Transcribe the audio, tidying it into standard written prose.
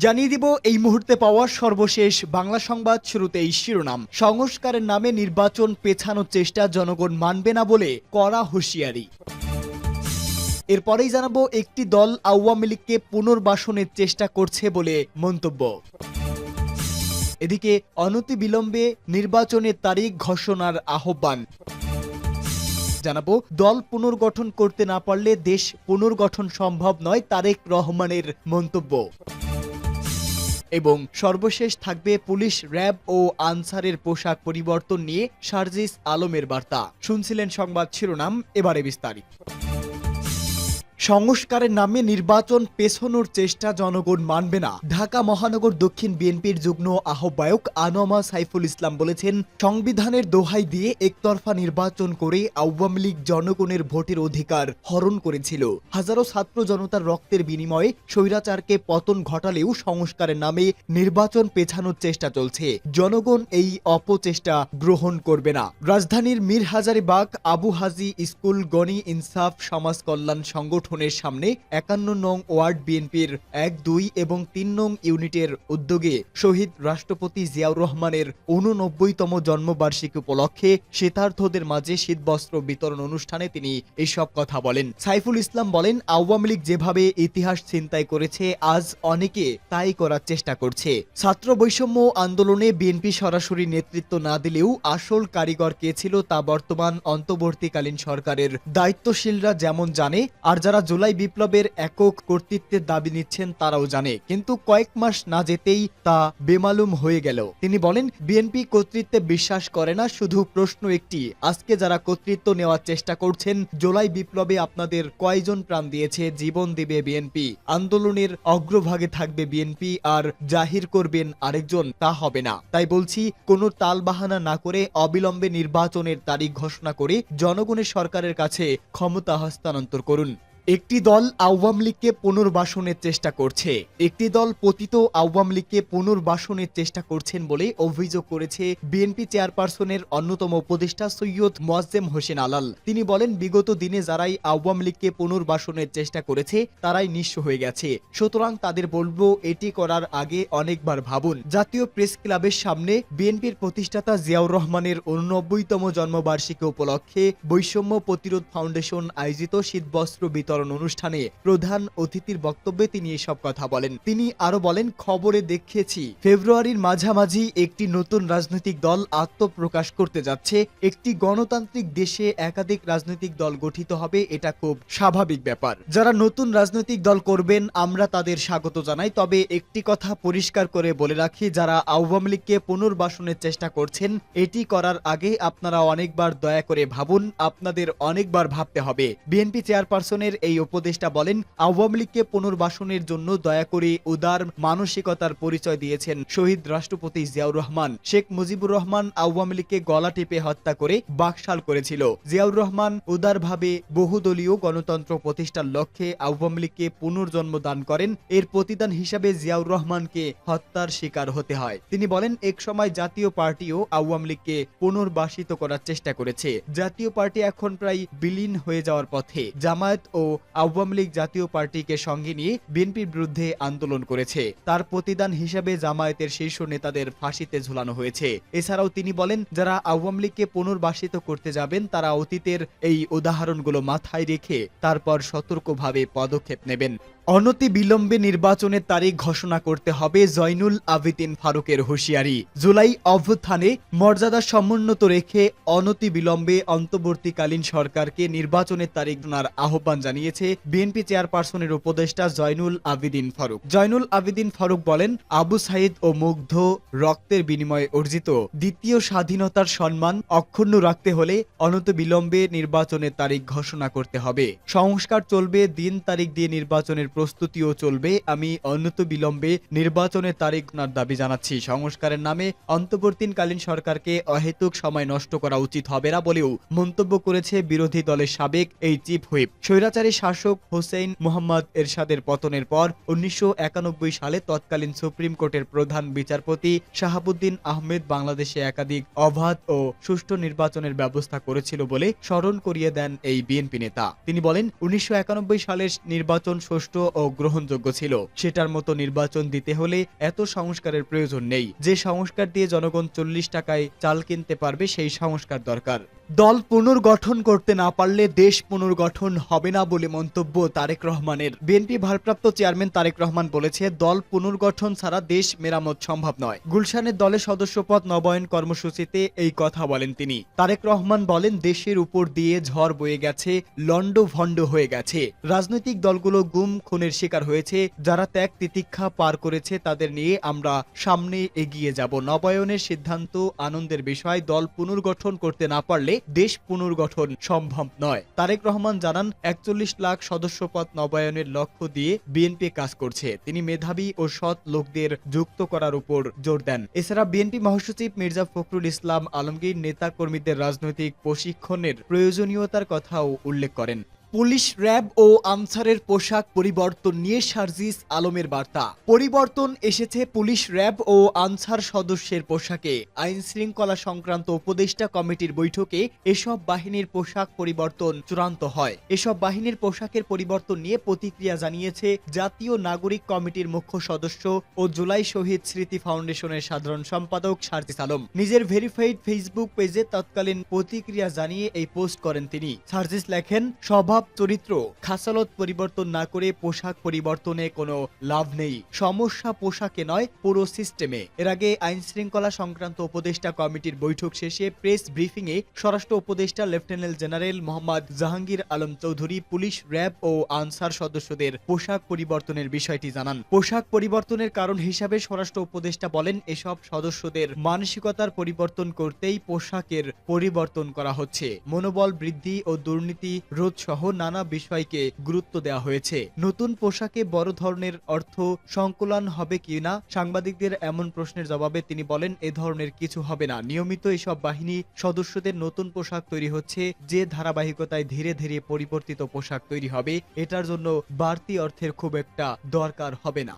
জানিয়ে দিব এই মুহূর্তে পাওয়া সর্বশেষ বাংলা সংবাদ। শুরুতেই শিরোনাম। সংস্কারের নামে নির্বাচন পেছানোর চেষ্টা জনগণ মানবে না বলে কড়া হুঁশিয়ারি। এরপরেই জানাবো একটি দল আওয়ামী লীগকে পুনর্বাসনের চেষ্টা করছে বলে মন্তব্য। এদিকে অনতিবিলম্বে নির্বাচনের তারিখ ঘোষণার আহ্বান। জানাবো দল পুনর্গঠন করতে না পারলে দেশ পুনর্গঠন সম্ভব নয়, তারেক রহমানের মন্তব্য। এবং সর্বশেষ থাকবে পুলিশ, র্যাব ও আনসারের পোশাক পরিবর্তন নিয়ে সার্জিস আলমের বার্তা। শুনছিলেন সংবাদ শিরোনাম, এবারে বিস্তারিত। সংস্কারের নামে নির্বাচন পেছানোর চেষ্টা জনগণ মানবে না। ঢাকা মহানগর দক্ষিণ বিএনপির যুগ্ম আহ্বায়ক আনোয়ামা সাইফুল ইসলাম বলেছেন, সংবিধানের দোহাই দিয়ে একতরফা নির্বাচন করে আওয়ামী লীগ জনগণের ভোটের অধিকার হরণ করেছিল। হাজারো ছাত্র জনতার রক্তের বিনিময়ে স্বৈরাচারকে পতন ঘটালেও সংস্কারের নামে নির্বাচন পেছানোর চেষ্টা চলছে। জনগণ এই অপচেষ্টা গ্রহণ করবে না। রাজধানীর মীর হাজারীবাগ আবু হাজি স্কুল গণি ইনসাফ সমাজ কল্যাণ সংগঠন সামনে ৫১ নং ওয়ার্ড বিএনপির ১, ২ এবং ৩ নং ইউনিটের উদ্যোগে শহীদ রাষ্ট্রপতি জিয়াউর রহমানের ৮৯তম জন্মবার্ষিকী উপলক্ষে শীতার্থদের মাঝে শীতবস্ত্র বিতরণ অনুষ্ঠানে তিনি এসব কথা বলেন। সাইফুল ইসলাম বলেন, আওয়ামী লীগ যেভাবে ইতিহাস ছিনতাই করেছে, আজ অনেকে তাই করার চেষ্টা করছে। ছাত্র বৈষম্য আন্দোলনে বিএনপি সরাসরি নেতৃত্ব না দিলেও আসল কারিগর কে ছিল তা বর্তমান অন্তর্বর্তীকালীন সরকারের দায়িত্বশীলরা যেমন জানে, আর যারা জুলাই বিপ্লবের একক কর্তৃত্বের দাবি নিচ্ছেন তারাও জানে, কিন্তু কয়েক মাস না যেতেই তা বেমালুম হয়ে গেল। তিনি বলেন, বিএনপি কর্তৃত্বে বিশ্বাস করে না। শুধু প্রশ্ন একটি, আজকে যারা কর্তৃত্ব নেওয়ার চেষ্টা করছেন, জুলাই বিপ্লবে আপনাদের কয়জন প্রাণ দিয়েছে? জীবন দিবে বিএনপি, আন্দোলনের অগ্রভাগে থাকবে বিএনপি, আর জাহির করবেন আরেকজন, তা হবে না। তাই বলছি, কোনো তালবাহানা না করে অবিলম্বে নির্বাচনের তারিখ ঘোষণা করে জনগণের সরকারের কাছে ক্ষমতা হস্তান্তর করুন। একটি দল আওয়ামী লীগকে পুনর্বাসনের চেষ্টা করছে। একটি দল পতিত আওয়ামী লীগকে পুনর্বাসনের চেষ্টা করছেন বলে অভিযোগ করেছে বিএনপি চেয়ারপারসনের অন্যতম উপদেষ্টা সৈয়দ মোয়াজ্জেম হোসেন আলাল। তিনি বলেন, বিগত দিনে যারাই আওয়ামী লীগকে পুনর্বাসনের চেষ্টা করেছে তারাই নিঃস্ব হয়ে গেছে। সুতরাং তাদের বলবো, এটি করার আগে অনেকবার ভাবুন। জাতীয় প্রেস ক্লাবের সামনে বিএনপির প্রতিষ্ঠাতা জিয়াউর রহমানের ৮৯তম জন্মবার্ষিকী উপলক্ষে বৈষম্য প্রতিরোধ ফাউন্ডেশন আয়োজিত শীতবস্ত্র বিতরণ অনুষ্ঠানে প্রধান অতিথির বক্তব্যে তিনি এসব কথা বলেন। তিনি আরো বলেন, খবরে দেখিয়েছি ফেব্রুয়ারির মাঝামাঝি একটি নতুন রাজনৈতিক দল আত্মপ্রকাশ করতে যাচ্ছে। একটি গণতান্ত্রিক দেশে একাধিক রাজনৈতিক দল গঠিত হবে, এটা খুব স্বাভাবিক ব্যাপার। যারা নতুন রাজনৈতিক দল করবেন আমরা তাদের স্বাগত জানাই। তবে একটি কথা পরিষ্কার করে বলে রাখি, যারা আওয়ামী লীগকে পুনর্বাসনের চেষ্টা করছেন, এটি করার আগে আপনারা অনেকবার দয়া করে ভাবুন। আপনাদের অনেকবার ভাবতে হবে। বিএনপি চেয়ারপারসনের এই উপদেষ্টা বলেন, আওয়ামী লীগকে পুনর্বাসনের জন্য দয়া করে উদার মানসিকতার পরিচয় দিয়েছেন শহীদ রাষ্ট্রপতি জিয়াউর রহমান। শেখ মুজিবুর রহমান আওয়ামী লীগকে গলা টিপে হত্যা করে বাকশাল করেছিল। জিয়াউর রহমান উদারভাবে বহুদলীয় গণতন্ত্র প্রতিষ্ঠার লক্ষ্যে আওয়ামী লীগকে পুনর্জন্ম দান করেন। এর প্রতিদান হিসাবে জিয়াউর রহমানকে হত্যার শিকার হতে হয়। তিনি বলেন, এক সময় জাতীয় পার্টিও আওয়ামী লীগকে পুনর্বাসিত করার চেষ্টা করেছে। জাতীয় পার্টি এখন প্রায় বিলীন হয়ে যাওয়ার পথে। জামায়াত ও আওয়ামী লীগ জাতীয় পার্টিকে সঙ্গে নিয়ে বিএনপির বিরুদ্ধে আন্দোলন করেছে। তার প্রতিদান হিসেবে জামায়াতের শীর্ষ নেতাদের ফাঁসিতে ঝুলানো হয়েছে। এছাড়াও তিনি বলেন, যারা আওয়ামী লীগকে পুনর্বাসিত করতে যাবেন তারা অতীতের এই উদাহরণগুলো মাথায় রেখে তারপর সতর্কভাবে পদক্ষেপ নেবেন। অনতিবিলম্বে নির্বাচনের তারিখ ঘোষণা করতে হবে, জয়নুল আবেদিন ফারুকের হুঁশিয়ারি। জুলাই অভ্যুত্থানে মর্যাদা সমুন্নত রেখে অনতিবিলম্বে অন্তর্বর্তীকালীন সরকারকে নির্বাচনের তারিখ ঘোষণার আহ্বান জানিয়েছে বিএনপি চেয়ারপারসনের উপদেষ্টা জয়নুল আবেদিন ফারুক। জয়নুল আবেদিন ফারুক বলেন, আবু সাইদ ও মুগ্ধ রক্তের বিনিময়ে অর্জিত দ্বিতীয় স্বাধীনতার সম্মান অক্ষুণ্ণ রাখতে হলে অনতিবিলম্বে নির্বাচনের তারিখ ঘোষণা করতে হবে। সংস্কার চলবে, দিন তারিখ দিয়ে নির্বাচনের প্রস্তুতিও চলবে। আমি অনতিবিলম্বে নির্বাচনের তারিখ ঘোষণার দাবি জানাচ্ছি। সংস্কারের নামে অন্তর্বর্তীকালীন সরকারকে অহেতুক সময় নষ্ট করা উচিত হবে না বলেও মন্তব্য করেছে বিরোধী দলের সাবেক এই চিফ হুইপ। স্বৈরাচারী শাসক হোসেইন মোহাম্মদ এরশাদের পতনের পর ১৯৯১ সালে তৎকালীন সুপ্রিম কোর্টের প্রধান বিচারপতি শাহাবুদ্দিন আহমেদ বাংলাদেশে একাধিক অবাধ ও সুষ্ঠু নির্বাচনের ব্যবস্থা করেছিল বলে স্মরণ করিয়ে দেন এই বিএনপি নেতা। তিনি বলেন, ১৯৯১ সালের নির্বাচন সুষ্ঠু ও গ্রহণযোগ্য ছিল। সেটার মতো নির্বাচন দিতে হলে এত সংস্কারের প্রয়োজন নেই। যে সংস্কার দিয়ে জনগণ 40 টাকায় চাল কিনতে পারবে সেই সংস্কার দরকার। দল পুনর্গঠন করতে না পারলে দেশ পুনর্গঠন হবে না বলে মন্তব্য তারেক রহমানের। বিএনপি ভারপ্রাপ্ত চেয়ারম্যান তারেক রহমান বলেছে, দল পুনর্গঠন ছাড়া দেশ মেরামত সম্ভব নয়। গুলশানের দলের সদস্যপদ নবায়ন কর্মসূচিতে এই কথা বলেন তিনি। তারেক রহমান বলেন, দেশের উপর দিয়ে ঝড় বয়ে গেছে, লন্ডভন্ড হয়ে গেছে। রাজনৈতিক দলগুলো গুম খুনের শিকার হয়েছে। যারা ত্যাগ তিতিক্ষা পার করেছে তাদের নিয়ে আমরা সামনে এগিয়ে যাব। নবায়নের সিদ্ধান্ত আনন্দের বিষয়। দল পুনর্গঠন করতে না পারলে দেশ পুনর্গঠন সম্ভব নয়। তারেক রহমান জানান, 41 লাখ সদস্যপদ নবায়নের লক্ষ্য দিয়ে বিএনপি কাজ করছে। তিনি মেধাবী ও সৎ লোকদের যুক্ত করার উপর জোর দেন। এছাড়া বিএনপি মহাসচিব মির্জা ফখরুল ইসলাম আলমগীর নেতা কর্মীদের রাজনৈতিক প্রশিক্ষণের প্রয়োজনীয়তার কথাও উল্লেখ করেন। পুলিশ, র্যাব ও আনসারের পোশাক পরিবর্তন নিয়ে সার্জিস আলমের বার্তা। পরিবর্তন এসেছে পুলিশ, র্যাব ও আনসার সদস্যের পোশাকে। আইন শৃঙ্খলা সংক্রান্ত উপদেষ্টা কমিটির বৈঠকে এসব বাহিনীর পোশাক পরিবর্তন চূড়ান্ত হয়। এসব বাহিনীর পোশাকের পরিবর্তন নিয়ে প্রতিক্রিয়া জানিয়েছে জাতীয় নাগরিক কমিটির মুখ্য সদস্য ও জুলাই শহীদ স্মৃতি ফাউন্ডেশনের সাধারণ সম্পাদক সার্জিস আলম। নিজের ভেরিফাইড ফেসবুক পেজে তৎকালীন প্রতিক্রিয়া জানিয়ে এই পোস্ট করেন তিনি। সার্জিস লেখেন, স্বভাব চরিত্র খাসালত পরিবর্তন না করে পোশাক পরিবর্তনে কোনো লাভ নেই। সমস্যা পোশাকে নয়, পুরো সিস্টেমে। এর আগে আইন শৃঙ্খলা সংক্রান্ত উপদেষ্টা কমিটির বৈঠক শেষে প্রেস ব্রিফিং এ স্বরাষ্ট্র উপদেষ্টা lieutenant general Mohammad Jahangir Alam Chowdhury police, RAB ও আনসার সদস্যদের পোশাক পরিবর্তনের বিষয়টি জানান। পোশাক পরিবর্তনের কারণ হিসাবে স্বরাষ্ট্র উপদেষ্টা বলেন, এসব সদস্যদের মানসিকতার পরিবর্তন করতেই পোশাকের পরিবর্তন করা হচ্ছে। মনোবল বৃদ্ধি ও দুর্নীতি রোধ সহ নানা বিষয়কে গুরুত্ব দেওয়া হয়েছে। নতুন পোশাকে বড় ধরনের অর্থ সংকুলান হবে কিনা সাংবাদিকদের এমন প্রশ্নের জবাবে তিনি বলেন, এ ধরনের কিছু হবে না। নিয়মিত এসব বাহিনী সদস্যদের নতুন পোশাক তৈরি হচ্ছে। যে ধারাবাহিকতায় ধীরে ধীরে পরিবর্তিত পোশাক তৈরি হবে, এটার জন্য বাড়তি অর্থের খুব একটা দরকার হবে না।